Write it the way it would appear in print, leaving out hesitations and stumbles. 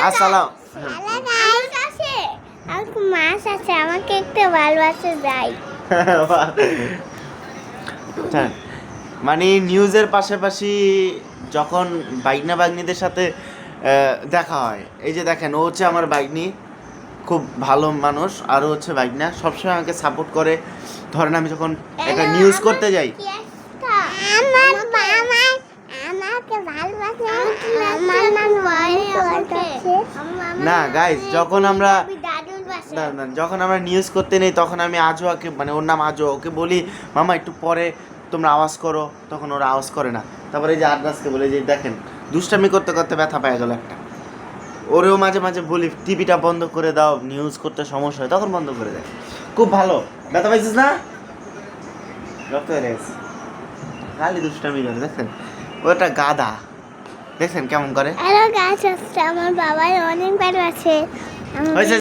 আসসালাম আমার কাছে মাছ আছে, আমাকে একটু ভালোবাসে যাই। মানে নিউজের পাশাপাশি যখন বাইগনা বাগনিদের সাথে দেখা হয়, এই যে দেখেন, ও হচ্ছে আমার বাইগনি, খুব ভালো মানুষ, আর ও হচ্ছে বাইগনা, সবসময় আমাকে সাপোর্ট করে। ধরেন আমি যখন একটা নিউজ করতে যাই, আমার মামা আমাকে ভালোবাসে, আমার মামা না গাইস, যখন আমরা দাদুর বাসা যখন আমরা নিউজ করতে নেই, তখন আমি আজোয়াকে, মানে ওর নাম আজো, ওকে বলি মামা একটু পরে তোমরা আওয়াজ করো, তখন ওরা আওয়াজ করে না। তারপরে এই যে আরনাসকে বলে যে দেখেন দুষ্টামি করতে করতে ব্যথা পায়ে গেল একটা, ওরেও মাঝে মাঝে বলি টিভিটা বন্ধ করে দাও, নিউজ করতে সমস্যা হয়, তখন বন্ধ করে দেয়। খুব ভালো, ব্যথা পাইছিস না? রক্ত হয়ে গেছে, খালি দুষ্টামি করে। দেখেন ও একটা গাধা, দেখছেন কেমন করে। আরো গাছ আছে, আমার বাবার অনেক ভালো আছে। হয়েছে।